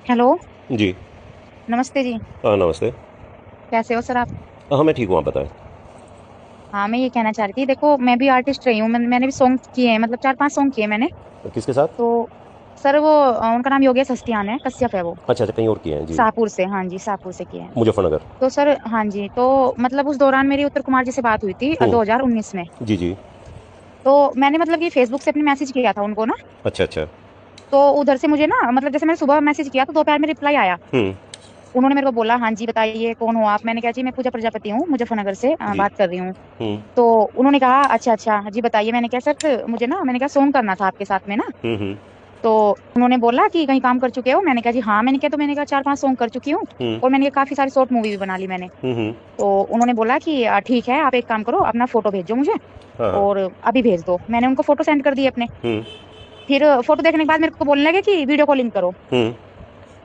Hello. जी। नमस्ते जी। हाँ, नमस्ते। कैसे हो सर आप? हाँ, मैं ठीक हूँ, आप बताएँ? हाँ, मैं ये कहना चाह रही थी, देखो मैं भी आर्टिस्ट रही हूँ, मैंने भी सॉन्ग किए हैं, मतलब 4-5 सॉन्ग किए मैंने। किसके साथ? तो सर वो उनका नाम योगेश हस्तियान है, कश्यप है वो। अच्छा, अच्छा, कहीं और किए हैं, जी। शाहपुर से, हाँ जी, शाहपुर से किए हैं। मुज़फ़्फ़रनगर। तो सर हाँ जी, तो मतलब उस दौरान मेरी उत्तर कुमार जी से बात हुई थी हुँ। 2019 में। जी, जी। तो मैंने मतलब ये फेसबुक से अपने मैसेज किया था उनको ना। अच्छा, अच्छा। तो उधर से मुझे ना मतलब जैसे मैंने सुबह मैसेज किया तो दोपहर में रिप्लाई आया। हुँ। उन्होंने मेरे को बोला, हाँ जी बताइए कौन हो आप? मैंने कहा जी मैं पूजा प्रजापति हूँ, मुजफ्फरनगर से जी। बात कर रही हूँ। हुँ। तो उन्होंने कहा अच्छा अच्छा जी बताइए। मैंने कहा सर मुझे ना, मैंने कहा सॉन्ग करना था आपके साथ में ना। हुँ, हुँ। तो उन्होंने बोला कि कहीं काम कर चुके हो? मैंने कहा जी हाँ। मैंने कहा तो मैंने कहा 4-5 सॉन्ग कर चुकी हूँ। हुँ। और मैंने कहा काफी सारी शॉर्ट मूवी भी बना ली मैंने। हुँ, हुँ। तो उन्होंने बोला कि ठीक है आप एक काम करो, अपना फोटो भेजो मुझे हाँ, हाँ। और अभी भेज दो। मैंने उनको फोटो सेंड कर दिए अपने। हुँ। फिर फोटो देखने के बाद मेरे को बोलने लगे कि वीडियो कॉलिंग करो। हुँ।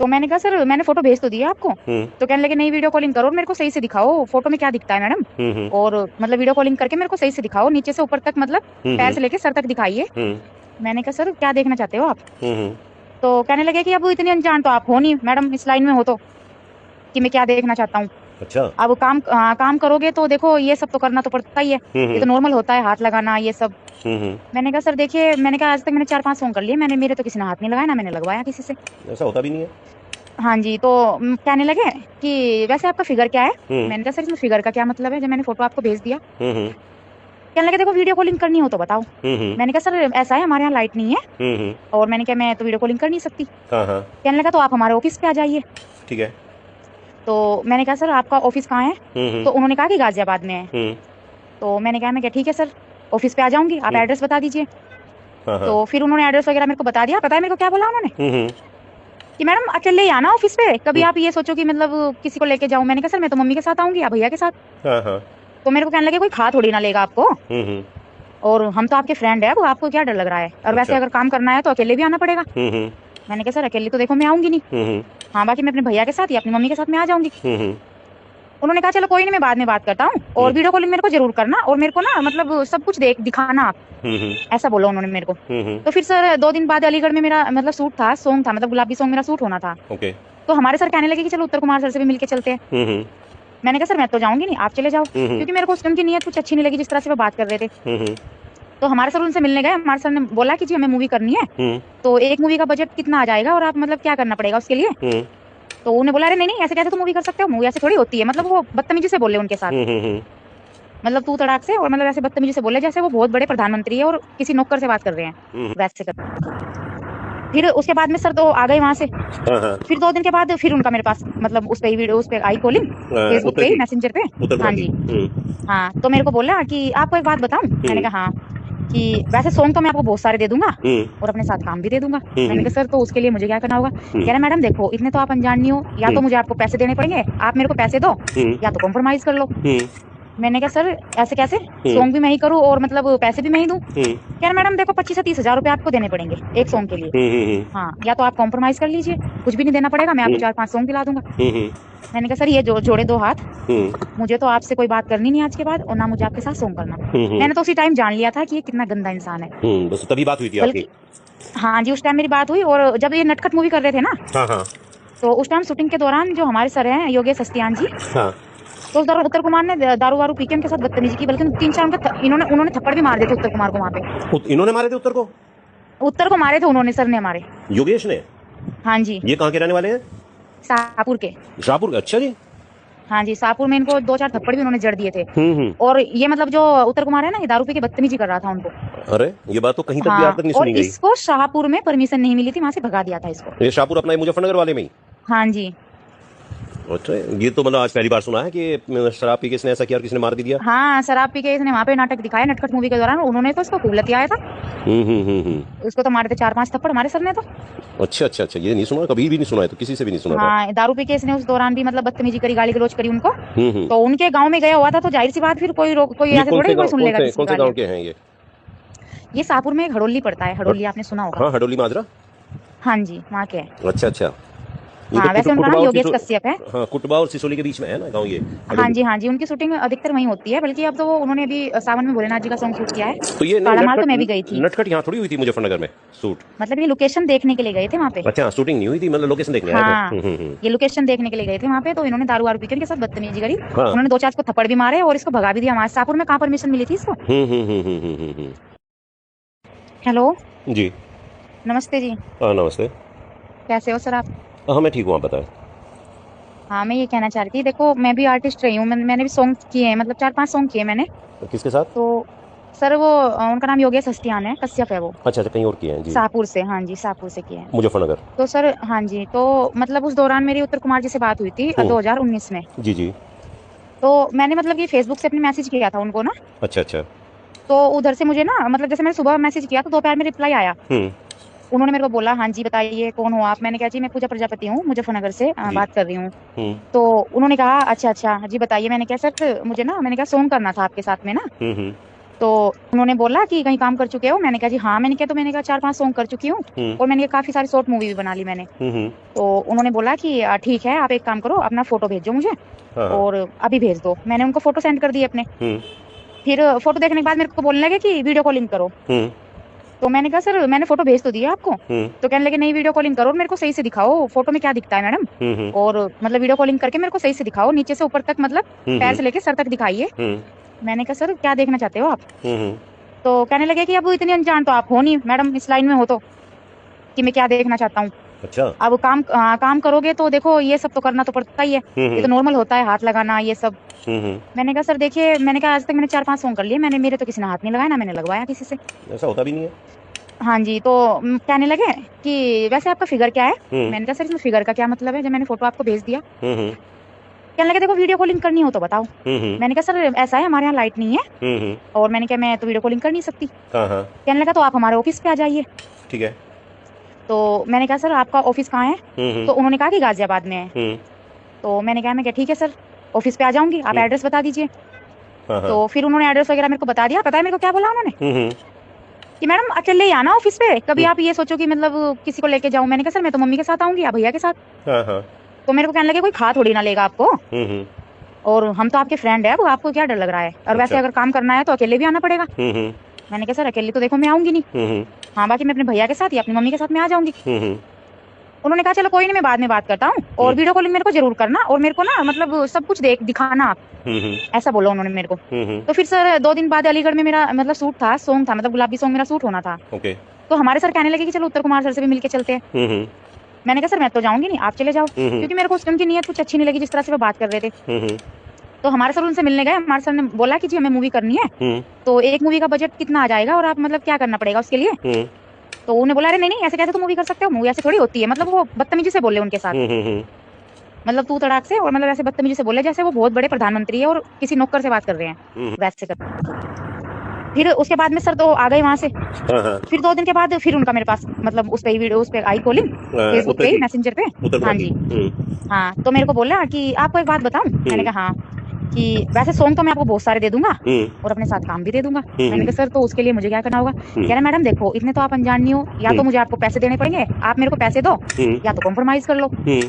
तो मैंने कहा सर मैंने फोटो भेज तो दिया आपको। हुँ। तो कहने लगे नहीं वीडियो कॉलिंग करो और मेरे को सही से दिखाओ, फोटो में क्या दिखता है मैडम। हुँ, हुँ। और मतलब वीडियो कॉलिंग करके मेरे को सही से दिखाओ, नीचे से ऊपर तक, मतलब हुँ, पैर हुँ। से लेके सर तक दिखाइए। हुँ। मैंने कहा सर क्या देखना चाहते हो आप? हुँ, हुँ। तो कहने लगे कि अब इतनी अनजान तो आप हो नहीं मैडम इस लाइन में हो तो, कि मैं क्या देखना चाहता हूँ। अच्छा। अब काम करोगे तो देखो ये सब तो करना तो पड़ता ही है। हुँ, ये हुँ। तो नॉर्मल होता है हाथ लगाना ये सब। हुँ, हुँ। मैंने कहा सर देखिए, मैंने कहा आज तक मैंने 4-5 सॉन्ग कर लिए, मैंने मेरे तो किसी ने हाथ नहीं लगाया, ना मैंने लगवाया किसी से। ऐसा होता भी नहीं है। हाँ जी। तो कहने लगे कि वैसे आपका फिगर क्या है? हुँ। मैंने कहा सर इसमें फिगर का क्या मतलब है जब मैंने फोटो आपको भेज दिया। हुँ, हुँ। कहने लगे देखो वीडियो कॉलिंग करनी हो तो बताओ। हुँ, हुँ। मैंने कहा सर ऐसा है हमारे यहाँ लाइट नहीं है। हुँ, हुँ। और मैंने कहा मैं तो वीडियो कॉलिंग कर नहीं सकती। हाँ, हाँ। कहने लगा तो आप हमारे ऑफिस पे आ जाइए। ठीक है। तो मैंने कहा सर आपका ऑफिस कहाँ है? हुँ, हुँ। तो उन्होंने कहा कि गाजियाबाद में है। हुँ। तो मैं कहा ठीक है सर, ऑफिस पे आ जाऊंगी, आप हुँ। एड्रेस बता दीजिए। हाँ, हाँ। तो फिर उन्होंने एड्रेस वगैरह मेरे को बता दिया। पता है मेरे को क्या बोला उन्होंने? हुँ, हुँ। कि मैडम अकेले ही आना ऑफिस पे, कभी हुँ। आप ये सोचो कि मतलब किसी को लेके जाऊं। मैंने कहा सर मैं तो मम्मी के साथ आऊंगी या भैया के साथ। हाँ, हाँ। तो मेरे को कहने लगे कोई खा थोड़ी ना लेगा आपको, हुँ, हुँ। और हम तो आपके फ्रेंड है, वो आपको क्या डर लग रहा है, और वैसे अच्छा। अगर काम करना है तो अकेले भी आना पड़ेगा। हुँ, हुँ। मैंने कहा सर अकेले तो देखो मैं आऊंगी नहीं। हुँ, हुँ। हाँ बाकी मैं अपने भैया के साथ या अपनी मम्मी के साथ मैं आ जाऊंगी। हुँ, हुँ। उन्होंने कहा चलो कोई नहीं, मैं बाद में बात करता हूँ, हुँ। और वीडियो कॉलिंग मेरे को जरूर करना, और मेरे को ना मतलब सब कुछ देख दिखाना आप। हुँ, हुँ। ऐसा बोला उन्होंने मेरे को। हुँ, हुँ। तो फिर सर 2 दिन बाद अलीगढ़ में मेरा मतलब शूट था, सॉन्ग था, मतलब गुलाबी सॉन्ग मेरा शूट होना था। ओके। तो हमारे सर कहने लगे कि चलो उत्तर कुमार सर से भी मिलके चलते हैं। हुँ, हुँ। मैंने कहा सर मैं तो जाऊंगी नहीं, आप चले जाओ, हुँ, हुँ। क्योंकि मेरे को उनकी नीयत कुछ अच्छी नहीं लगी जिस तरह से वो बात कर रहे थे। हुँ, हुँ। तो हमारे सर उनसे मिलने गए, हमारे सर ने बोला कि जी हमें मूवी करनी है। हुँ। तो एक मूवी का बजट कितना आ जाएगा और आप मतलब क्या करना पड़ेगा उसके लिए? हुँ। तो उन्होंने बोला अरे नहीं नहीं ऐसे कैसे तुम मूवी कर सकते हो, मूवी ऐसे थोड़ी होती है, मतलब वो बदतमीजी से बोले उनके साथ। हुँ, हुँ, हुँ। मतलब तू तड़ाक से, और मतलब ऐसे बदतमीजी से बोले जैसे वो बहुत बड़े प्रधानमंत्री है और किसी नौकर से बात कर रहे हैं। हुँ, हुँ। वैसे कर। फिर उसके बाद में सर तो आ गए वहां से। हाँ, हाँ। फिर 2 दिन के बाद फिर उनका मेरे पास मतलब उस पे ही वीडियो, उस पे आई कॉलिंग, फेसबुक उत्तर पे ही की, मैसेंजर पे। उत्तर हाँ कुमार की। जी। हुँ। हाँ तो मेरे को बोला कि आपको एक बात बताऊं? मैंने हुँ। कहा हाँ। कि वैसे सॉन्ग तो मैं आपको बहुत सारे दे दूंगा हुँ। और अपने साथ काम भी दे दूंगा। हुँ, मैंने हुँ। कहा सर तो उसके लिए मुझे क्या करना होगा? हुँ। कह रहा मैडम देखो इतने तो आप अनजान नहीं हो, या हुँ। तो मुझे आपको पैसे देने पड़ेंगे, आप मेरे को पैसे दो, हुँ। या तो कॉम्प्रोमाइज कर लो। हुँ। मैंने कहा सर ऐसे कैसे? हुँ। सॉन्ग भी मैं ही करूँ और मतलब पैसे भी मैं ही दूं? हुँ। कह रहा मैडम देखो 25 से 30 हजार रुपए आपको देने पड़ेंगे एक सॉन्ग के लिए। हुँ, हुँ, हुँ। हाँ या तो आप कॉम्प्रोमाइज कर लीजिए, कुछ भी नहीं देना पड़ेगा, मैं आपको हुँ। 4-5 सॉन्ग दिला दूंगा। हुँ, हुँ। मैंने कहा सर ये जोड़े दो हाथ, हुँ। मुझे तो आपसे कोई बात करनी नहीं आज के बाद, और ना मुझे आपके साथ सॉन्ग करना। हुँ, हुँ। मैंने तो उसी टाइम जान लिया था कि ये कितना गंदा इंसान है। हुँ, बस तभी बात हुई थी आपकी। बल्कि हाँ जी, उस टाइम मेरी बात हुई, और जब ये नटखट मूवी कर रहे थे ना, हाँ, हाँ। तो उस टाइम शूटिंग के दौरान जो हमारे सर हैं योगेश सस्तियान जी, हाँ। तो उस दौरान उत्तर कुमार ने दारू वारू पी के उनके साथ बदतमीजी की, बल्कि 3-4 इन्होंने उन्होंने थप्पड़ भी मार दिए थे उत्तर कुमार को वहां पे। इन्होंने मारे थे उत्तर को? उत्तर को मारे थे उन्होंने, सर ने हमारे। योगेश ने? हाँ जी। ये कहाँ के रहने वाले हैं? शाहपुर के। शाहपुर के? अच्छा जी। हाँ जी, शाहपुर में इनको 2-4 थप्पड़ भी उन्होंने जड़ दिए थे। हुँ, हुँ। और ये मतलब जो उत्तर कुमार है ना, ये दारू पी के बदतमीजी कर रहा था उनको। अरे! ये बात तो कहीं तक भी आज हाँ, तक नहीं और सुनी गई। इसको शाहपुर में परमिशन नहीं मिली थी, वहां से भगा दिया था इसको। ये शाहपुर अपना ये मुज़फ़्फ़रनगर वाले में ही? हाँ जी। अच्छा, ये तो मतलब आज पहली बार सुना है कि शराब पी के इसने ऐसा किया और किसी ने मार भी दिया। हाँ शराब पी के इसने वहां पे नाटक दिखाया नटखट मूवी के दौरान, उन्होंने तो इसको खूब लतियाया था। हुँ, हुँ, हुँ, हुँ। उसको तो मारे थे 4-5 थप्पड़ हमारे सर ने तो। अच्छा, अच्छा, अच्छा, ये नहीं सुना, कभी भी नहीं सुना है, तो किसी से भी नहीं सुना था। हाँ दारू पी के इसने उस दौरान भी मतलब बदतमीजी करी, गाली गलौज करी उनको। हुँ, हुँ। तो उनके गांव में गया हुआ था, तो जाहिर सी बात फिर कोई ये ऐसे थोड़े ही कोई सुन लेगा किसी की कौन से गाँव गालियां। के हैं ये? ये शाहपुर में एक हड़ोली पड़ता है, हड हड़ोली आपने सुना होगा। हाँ, हडोली माजरा? हाँ जी वहाँ के है। अच्छा, अच्छा। ये हाँ, तो वैसे उनका कुटुबा नाम और योगेश सिसो कश्यप है। हाँ, कुटुबा और सिसोली के बीच में है ना गाँव ये? हाँ जी, हाँ जी, उनकी शूटिंग अधिकतर वहीं होती है, बल्कि अब तो वो उन्होंने अभी सावन में भोलेनाथ जी का सॉन्ग शूट किया है। तो ये नहीं काला माल तो नटखट मैं भी गई थी। नटखट यहाँ थोड़ी हुई थी मुज़फ्फरनगर में शूट? मतलब ये लोकेशन देखने के लिए गए थे वहाँ पे। अच्छा, शूटिंग नहीं हुई थी, मतलब लोकेशन देखने आए थे। हाँ, ये लोकेशन देखने के लिए गए थे वहाँ पे, तो इन्होंने दारू-वारू पी के इनके साथ बदतमीजी करी। हाँ। उन्होंने 2-4 इसको थप्पड़ भी मारे और इसको भगा भी दिया वहाँ से। शाहपुर में कहाँ परमिशन मिली थी इसको? हेलो, जी। नमस्ते जी, हाँ, नमस्ते। कैसे हो सर आप? हाँ, मैं ठीक हूँ, आप बताएँ? हाँ, मैं ये कहना चाह रही थी, देखो मैं भी आर्टिस्ट रही हूँ, मैंने भी सॉन्ग किए हैं, मतलब 4-5 सॉन्ग किए मैंने। किसके साथ? तो सर वो उनका नाम योगेश हस्तियान है, कश्यप है वो, अच्छा, अच्छा, कहीं और किए हैं, जी। शाहपुर से। हाँ जी, शाहपुर से किए हैं। मुज़फ्फरनगर। तो सर हाँ जी, तो मतलब उस दौरान मेरी उत्तर कुमार जी से बात हुई थी हुँ। 2019 में। जी, जी। तो मैंने मतलब कि फेसबुक से अपने मैसेज किया था उनको ना, अच्छा, अच्छा। तो उधर से मुझे ना मतलब जैसे मैंने सुबह मैसेज किया तो दोपहर में रिप्लाई आया। हुँ, उन्होंने मेरे को बोला, हाँ जी बताइए कौन हो आप? मैंने कहा जी मैं पूजा प्रजापति हूँ, मुजफ्फरनगर से जी। बात कर रही हूँ। हुँ, तो उन्होंने कहा अच्छा, अच्छा जी बताइए। मैंने कहा सर मुझे ना, मैंने कहा सॉन्ग करना था आपके साथ में ना। हुँ, हुँ, तो उन्होंने बोला कि कहीं काम कर चुके हो? मैंने कहा जी हाँ। मैंने कहा तो मैंने कहा 4-5 सॉन्ग कर चुकी हूँ हुँ, और मैंने कहा काफ़ी सारी शॉर्ट मूवी भी बना ली मैंने। हुँ, हुँ। तो उन्होंने बोला कि ठीक है, आप एक काम करो, अपना फ़ोटो भेजो मुझे हाँ, हाँ। और अभी भेज दो। मैंने उनको फ़ोटो सेंड कर दिए अपने। हुँ, फिर फ़ोटो देखने के बाद मेरे को बोलने लगे कि वीडियो कॉलिंग करो। हुँ, तो मैंने कहा सर मैंने फ़ोटो भेज तो दिया आपको। हुँ, तो कहने लगे नहीं वीडियो कॉलिंग करो और मेरे को सही से दिखाओ, फ़ोटो में क्या दिखता है मैडम? हुँ, हुँ, और मतलब वीडियो कॉलिंग करके मेरे को सही से दिखाओ, नीचे से ऊपर तक मतलब हुँ, पैर हुँ, से लेके सर तक दिखाइए। हुँ, मैंने कहा सर क्या देखना चाहते हो आप? हुँ, हुँ। तो कहने लगे कि अब इतनी अनजान तो आप हो नहीं मैडम इस लाइन में हो तो, कि मैं क्या देखना चाहता हूँ। अच्छा। अब काम करोगे तो देखो ये सब तो करना तो पड़ता ही है। हुँ, ये तो हुँ, नॉर्मल होता है हाथ लगाना ये सब। हुँ, हुँ। मैंने कहा सर देखिए, मैंने कहा आज तक मैंने 4-5 सॉन्ग कर लिए, मेरे तो किसी ने हाथ नहीं लगाया, ना मैंने लगवाया किसी से। ऐसा होता भी नहीं है। हाँ जी, तो कहने लगे कि वैसे आपका फिगर क्या है? हुँ, मैंने कहा सर इसमें फिगर का क्या मतलब है, जब मैंने फ़ोटो आपको भेज दिया। हुँ, हुँ, कहने लगे देखो वीडियो कॉलिंग करनी हो तो बताओ। हुँ, हुँ, मैंने कहा सर ऐसा है हमारे यहाँ लाइट नहीं है हुँ, हुँ। और मैंने कहा मैं तो वीडियो कॉलिंग कर नहीं सकती। हाँ, हाँ। कहने लगा तो आप हमारे ऑफ़िस पे आ जाइए। ठीक है। तो मैंने कहा सर आपका ऑफ़िस कहाँ है? हुँ, हुँ, तो उन्होंने कहा कि गाज़ियाबाद में है। हुँ, तो मैं कहा ठीक है सर, ऑफ़िस पे आ जाऊँगी, आप हुँ। एड्रेस बता दीजिए। हाँ, हाँ। तो फिर उन्होंने एड्रेस वग़ैरह मेरे को बता दिया। पता है मेरे को क्या बोला उन्होंने? हुँ, हुँ, कि मैडम अकेले ही आना ऑफ़िस पे, कभी हुँ। आप ये सोचो कि मतलब किसी को लेके जाऊँ। मैंने कहा सर मैं तो मम्मी के साथ आऊँगी या भैया के साथ। हाँ, हाँ। तो मेरे को कहने लगे कोई खा थोड़ी ना लेगा आपको हुँ, हुँ। और हम तो आपके फ्रेंड हैं, अब आपको क्या डर लग रहा है? और वैसे अच्छा। अगर काम करना है तो अकेले भी आना पड़ेगा। हुँ, हुँ, मैंने कहा सर अकेले तो देखो मैं आऊँगी नहीं। हुँ, हुँ, हाँ, बाकी मैं अपने भैया के साथ या अपनी मम्मी के साथ मैं आ जाऊँगी। हुँ, हुँ, उन्होंने कहा चलो कोई नहीं मैं बाद में बात करता हूँ और हुँ, वीडियो कॉलिंग मेरे को ज़रूर करना और मेरे को ना मतलब सब कुछ दिखाना आप। हुँ, हुँ, ऐसा बोला उन्होंने मेरे को। हुँ, हुँ। तो फिर सर 2 दिन बाद अलीगढ़ में मेरा मतलब शूट था, सॉन्ग था मतलब गुलाबी सॉन्ग मेरा शूट होना था। ओके। तो हमारे सर कहने लगे कि चलो उत्तर कुमार सर से भी मिलके चलते हैं। हुँ, हुँ, मैंने कहा सर मैं तो जाऊँगी नहीं, आप चले जाओ। हुँ, हुँ, क्योंकि मेरे को उनकी नीयत कुछ अच्छी नहीं लगी जिस तरह से वो बात कर रहे थे। हुँ, हुँ, तो हमारे सर उनसे मिलने गए, हमारे सर ने बोला कि जी हमें मूवी करनी है, हुँ, तो एक मूवी का बजट कितना आ जाएगा और आप मतलब क्या करना पड़ेगा उसके लिए? हुँ, तो उन्होंने बोला अरे नहीं, नहीं ऐसे कैसे तुम मूवी कर सकते हो? मूवी ऐसे थोड़ी होती है। मतलब वो बदतमीज़ी से बोले उनके साथ। हुँ, हुँ, हुँ। मतलब तू तड़ाक से और मतलब ऐसे बदतमीज़ी से बोले जैसे वो बहुत बड़े प्रधानमंत्री है और किसी नौकर से बात कर रहे हैं, हुँ। वैसे कर। फिर उसके बाद में सर तो आ गए वहाँ से। हाँ, हाँ। फिर 2 दिन के बाद फिर उनका मेरे पास मतलब उस पे ही वीडियो उस पे आई कॉलिंग, फेसबुक उत्तर पे ही की, मैसेंजर पे। उत्तर हाँ प्रदेश जी, की। हुँ, हाँ, तो मेरे को बोला कि आपको एक बात बताऊँ? मैंने हुँ, कहा हाँ, कि वैसे सॉन्ग तो मैं आपको बहुत सारे दे दूँगा हुँ, और अपने साथ काम भी दे दूँगा। हुँ, मैंने हुँ, कहा सर तो उसके लिए मुझे क्या करना होगा? हुँ, कह रहा मैडम देखो इतने तो आप अनजान नहीं हो, या हुँ, तो मुझे आपको पैसे देने पड़ेंगे, आप मेरे को पैसे दो हुँ, या तो कॉम्प्रोमाइज़ कर लो। हुँ,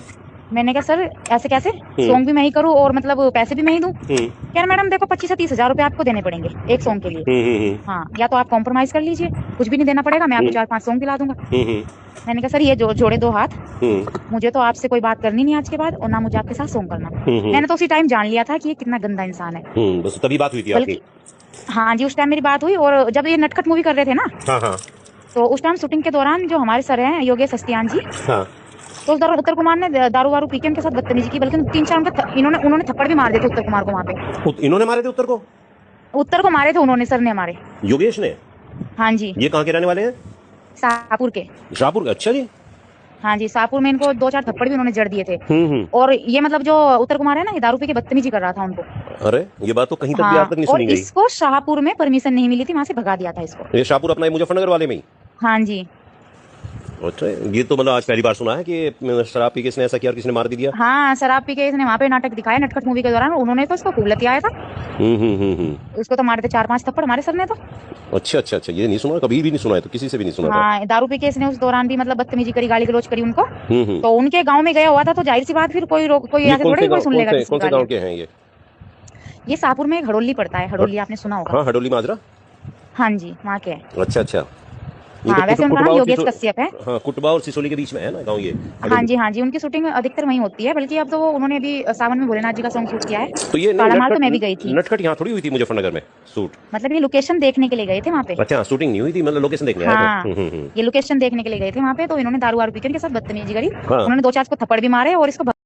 मैंने कहा सर ऐसे कैसे? हुँ, सॉन्ग भी मैं ही करूँ और मतलब पैसे भी मैं ही दूँ? हुँ, कह रहा मैडम देखो 25 से 30 हज़ार रुपए आपको देने पड़ेंगे एक सॉन्ग के लिए। हुँ, हुँ, हुँ, हाँ, या तो आप कॉम्प्रोमाइज़ कर लीजिए, कुछ भी नहीं देना पड़ेगा, मैं आपको 4-5 सॉन्ग दिला दूँगा। हुँ, हुँ, मैंने कहा सर ये जोड़े 2 हाथ, हुँ, मुझे तो आपसे कोई बात करनी नहीं आज के बाद और ना मुझे आपके साथ सॉन्ग करना। हुँ, हुँ, मैंने तो उसी टाइम जान लिया था कि ये कितना गंदा इंसान है। हुँ, बस तभी बात हुई थी आपकी। बल्कि हाँ जी, उस टाइम मेरी बात हुई और जब ये नटखट मूवी कर रहे थे ना, हाँ, हाँ, तो उस टाइम शूटिंग के दौरान जो हमारे सर हैं योगेश हस्तियान जी, हाँ। तो उस दौरान उत्तर कुमार ने दारू-वारू पी के उनके साथ बदतमीजी की, बल्कि 3-4 उनके उन्होंने थप्पड़ भी मार दिए थे उत्तर कुमार को वहाँ पे। इन्होंने मारे थे उत्तर को? उत्तर को मारे थे उन्होंने, सर ने हमारे। योगेश ने? हाँ जी, ये कहाँ के रहने वाले हैं? शाहपुर के। शाहपुर के? अच्छा जी। हाँ जी, शाहपुर में इनको 2-4 थप्पड़ भी उन्होंने जड़ दिए थे। हुँ, हुँ। और ये मतलब जो उत्तर कुमार है ना, ये दारू पी के बदतमीजी कर रहा था उनको। अरे! ये बात तो कहीं तक भी आज हाँ, तक नहीं और सुनी गई। इसको शाहपुर में परमिशन नहीं मिली थी, वहाँ से भगा दिया था इसको। ये शाहपुर अपना ये मुज़फ्फरनगर वाले में ही? हाँ जी। अच्छा, ये तो मतलब आज पहली बार सुना है कि शराब पी के इसने ऐसा किया और किसी ने मार भी दिया। हाँ, शराब पी के इसने वहाँ पे नाटक दिखाया, नटखट मूवी के दौरान उन्होंने तो इसको खूब लतियाया था। उसको तो मारे थे 4-5 थप्पड़ हमारे सर ने तो। अच्छा अच्छा अच्छा, ये नहीं सुना, कभी भी नहीं सुना है, तो किसी से भी नहीं सुना था। हाँ, दारू पी के इसने उस दौरान भी मतलब बदतमीजी करी, गाली गलौज करी उनको। हम्म। तो उनके गांव में गया हुआ था, तो जाहिर सी बात फिर कोई ये ऐसे कौन थोड़ा से ही कोई गांव, सुन लेगा किसी कौन की से गांव गालियां। के हैं ये? ये शाहपुर में एक हड़ोली पड़ता है, हड़ोली आपने सुना होगा। हाँ, हडोली माजरा। हाँ जी, वहाँ के है। अच्छा अच्छा, ये तो हाँ, वैसे उनका कुटबा नाम और योगेश कश्यप है। हाँ, कुटबा और सिसोली के बीच में है ना गांव ये, हाँ हडोली। जी, हाँ जी, उनकी शूटिंग अधिकतर वहीं होती है, बल्कि अब तो उन्होंने अभी सावन में भोलेनाथ जी का सॉन्ग शूट किया है। तो ये नहीं, काला माल तो नटखट मैं भी गई थी। नटखट यहाँ थोड़ी हुई थी मुजफ्फरनगर में शूट। मतलब ये लोकेशन देखने के लिए गए थे वहाँ पे। अच्छा, शूटिंग नहीं हुई थी, मतलब लोकेशन देखने आए थे। हाँ, ये लोकेशन देखने के लिए गए थे वहाँ पे, तो इन्होंने दारू वारू पी के इनके साथ बदतमीजी करी। हाँ। उन्होंने 2-4 को थप्पड़ भी मारे और इसको